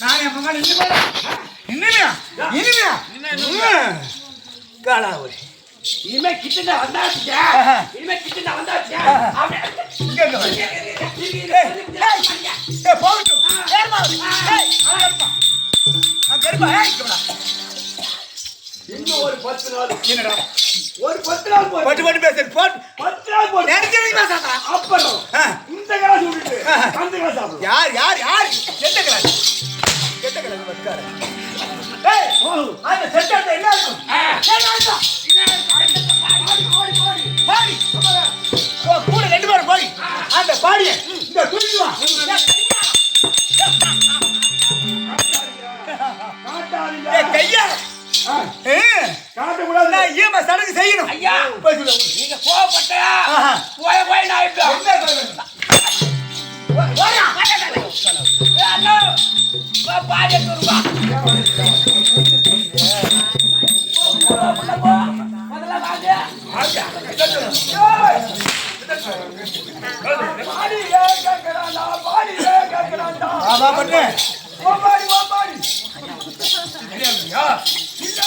நான் என் மகன் இனிமையா காலாவரி இனிமே கிட்ட வந்தாச்சு போகட்டும் இன்னும் ஒரு 10 நாள் என்னடா ஒரு 10 நாள் பட்டு பேசுறது 10 நாள் போடு அப்புறம் இந்த கிளாஸ் விட்டுட்டு அந்த கிளாஸ் சாப்பிடு யார் எந்த கிளாஸ் வச்சாரு ஏய் அந்த செட்டர்ல என்ன இருக்கும் பாடி கூட 2 பேர் பாடி அந்த பாடிய இந்த தூக்கிட்டு வா கையா காட்டக்கூடாது நான் ஈம சடங்கு செய்யணும் ஐயா நீங்க கோவப்பட்டா போய் நான் அண்ணா பாடி எடுத்துருவா முதல்ல வாங்க பாடி கேக்குறான்டா ஆமா பண்ணு பாடி இல்லையா இல்ல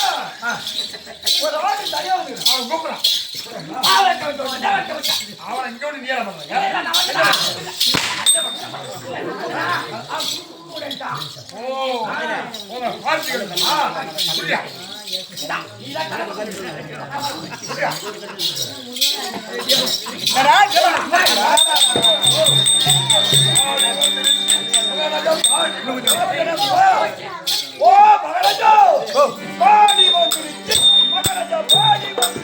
ஒரு ஆளு தனியா வந்து அவன் கூப்பிடுறான் அவன் இங்க வந்து நீல பண்றாங்க ஓ பார்த்துக்கிட்டா புரியா ஓ மகாராஜா பாடி வந்து மகாராஜா பாடி வந்து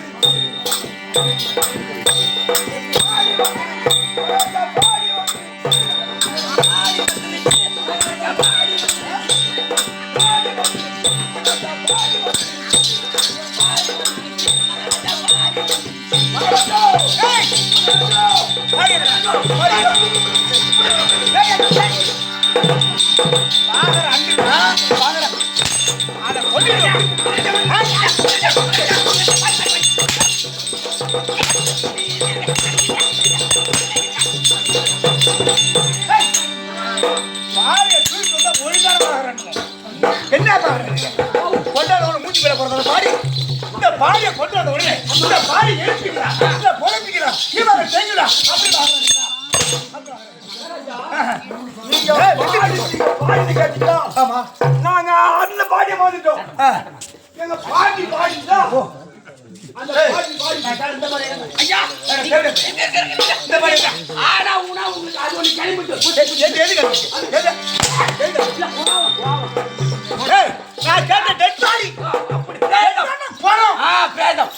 என்ன கொண்டாட மூச்சு மேல போறத பாடி இந்த பாடிய கொண்டாட உடனே இந்த பாடி எழுப்பிக்கிறா இந்த பொழப்பிக்கிறா இவரை செய்யலா அப்படி நீங்க பாடி கேட்டீங்களா ஆமா நாங்க அந்த பாடிய மாத்திட்டோம் எங்க பாடி பாடிதா அந்த பாடி இந்த மாதிரி ஐயா இந்த மாதிரி ஆனா உனா உங்களுக்கு அது ஒண்ணு கிளம்பிட்டு நான் கேட்ட டெட் பாடி அப்படி பிரேதம் போறோம் பிரேதம்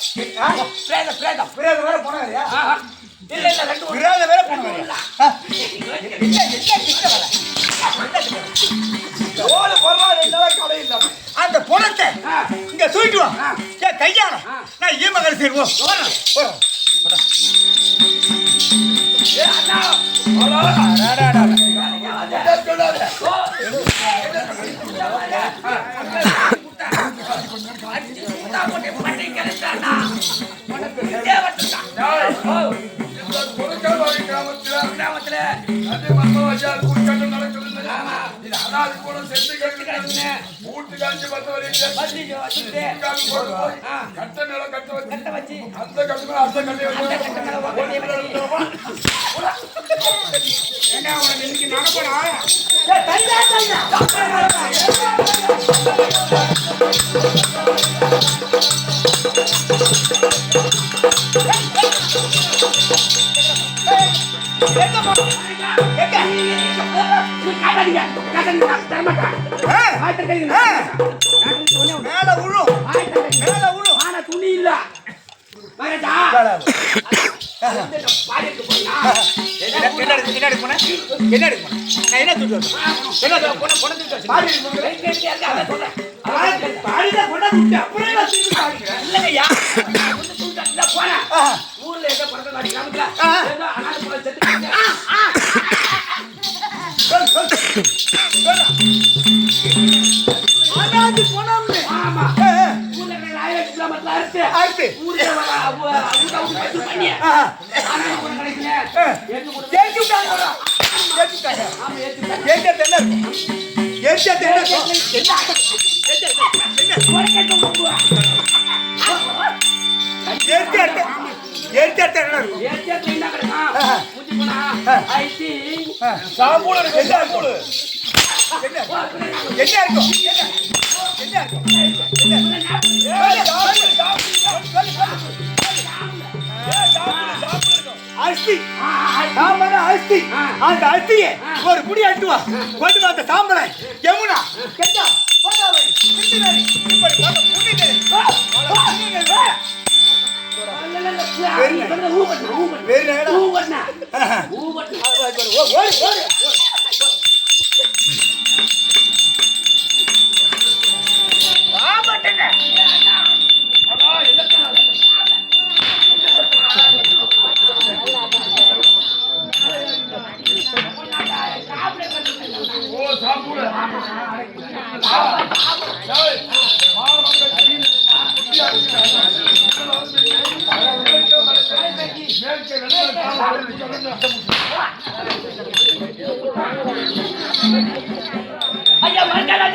பிரேதம் வேற போனாரியா இல்ல ரெண்டு பிரேதம் வேற போனாரியா ஓல போறா ரெண்டு நாள் கடை இல்ல அந்த பொணத்தை இங்க தூக்கிட்டு வா ஏ கையால நான் ஈமகல் செய்வோம் போறோம் ஏ அண்ணா மேல விழும் ஆனா துணி இல்ல என்ன போன நான் என்ன தூக்கி ஊர்ல ஏதோ பறக்க கிராமத்துல ஆமா ஊர்ல கிராமத்துல அறுத்து ஊர்ல பண்ணி ஏற்றி விட்டாங்க ஆமா ஏற்றி எரிச்சாத்த அந்த அரிசியை ஒரு புடி அட்டுவா கொண்டு வந்த சாம்பலை யமுனா கெட்டா ஐயா மறக்காத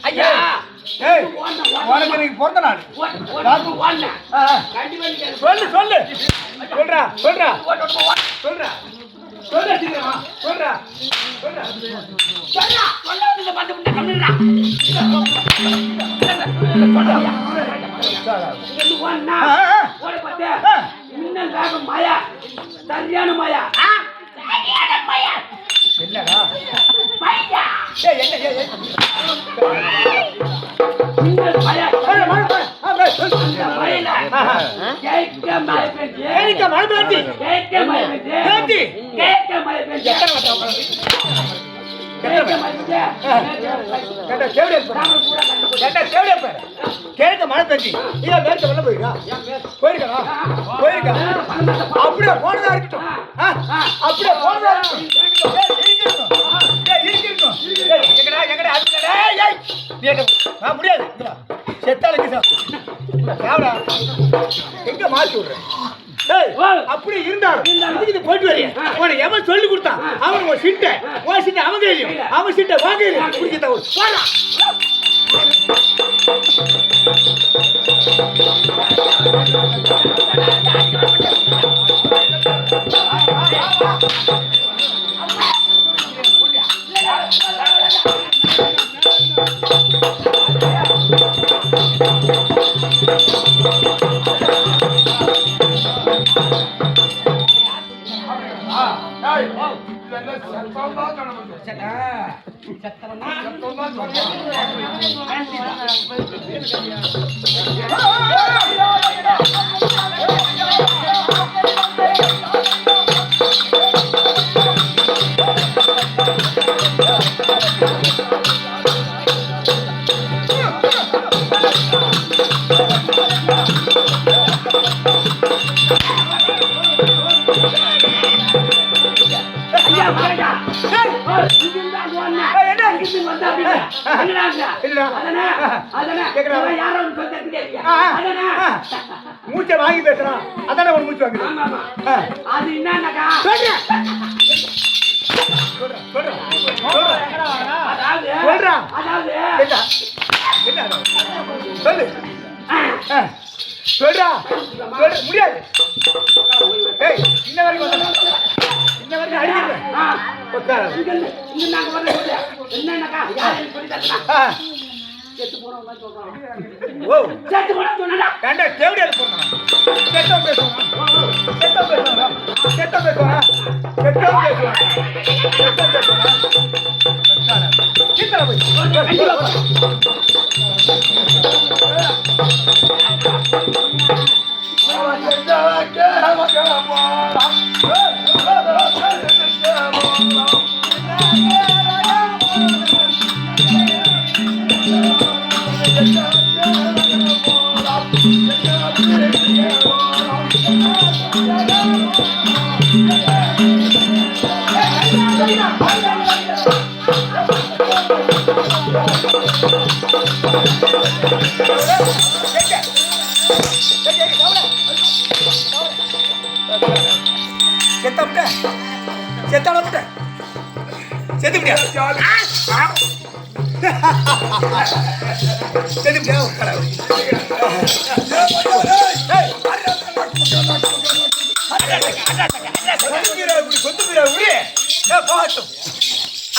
ஐயா உனக்கு நீங்க பிறந்த நாள் சொல்லு சொல்லு சொல்றா சொல்றா சொல்றா சொல்றா சீக்கிரமா சொல்றா சொல்றா மாயா சரியான மாயா என்னடா கேட்க மழை பெஞ்சி இதான் மேற்க வெள்ள போயிருக்கா போயிருக்கா போயிருக்கா அப்படியே போனதா இருக்கட்டும் அப்படியே போனதா இருக்கட்டும் முடியாது செத்தாலுக்கு எங்க மாத்தி விடுறேன் அப்படி இருந்தாலும் இது போயிட்டு வரீங்க உனக்கு எவன் சொல்லி கொடுத்தான் அவன் ஒரு சிட்டை உன் சிட்டை அவங்க அவன் சிட்டை வாங்க குடிக்கிறத மூச்சை வாங்கி பேசுறான் அதான ஒரு மூச்சு வாங்க அது என்னக்கா சொல்லு சொல்றா முடியாது இன்ன வரைக்கும் அடிக்கிறேன் Hey!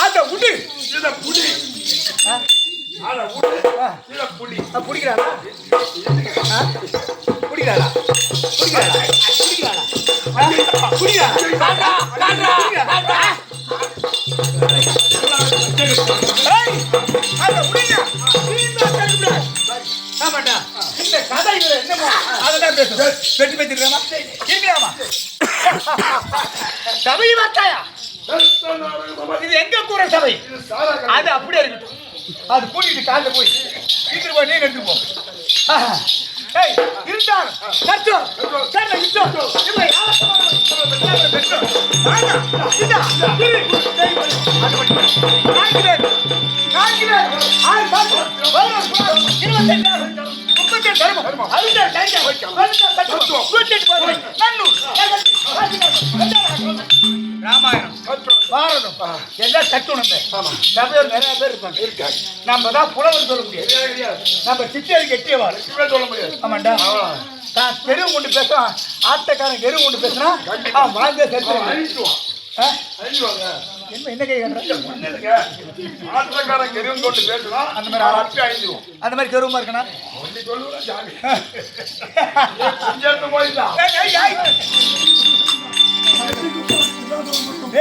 அந்த உடு புடி பிடிக்கிறாளா பிடிக்கிறாளா இந்த கதை என்னமோ அதெல்லாம் பேசுறேன் வெட்டி பேசிருக்காமா இருக்கலாமா சபை வார்த்தையா இது எங்க கூற சபை அது அப்படியே இருக்கட்டும் அது கூட்டிட்டு காலைல போய் வீட்டுக்கு போய் நீங்க எடுத்துட்டு போ இருந்தார் கச்சோம் சரி இச்சோம் இவன் யாரும் பெற்றோம் வாங்க இதா திரு சரி அது மட்டும் நான்கிலே ஆறு பாத்து வரும் 25 முப்பத்தே தர்மம் அதுதான் டைம் அதுதான் கச்சோம் கூட்டிட்டு போய் நன்னூர் ராமாயணம் பாரதம் எல்லாம் கட்டணும் நிறைய பேர் இருப்பாங்க நம்ம தான் புலவர் சொல்ல முடியாது நம்ம சித்தியருக்கு கெட்டியவாள் சொல்ல முடியாது ஆமாண்டா நான் தெருவு கொண்டு பேசுறான் ஆட்டக்காரன் தெருவு கொண்டு பேசுனா அவன் வாழ்ந்த சேர்த்து என்ன கை ஆட்டக்காரன் கெருவம் கொண்டு பேசுறான் அந்த மாதிரி அப்படி அழிஞ்சிருவோம் அந்த மாதிரி கெருவமா இருக்கணும் போயிடலாம்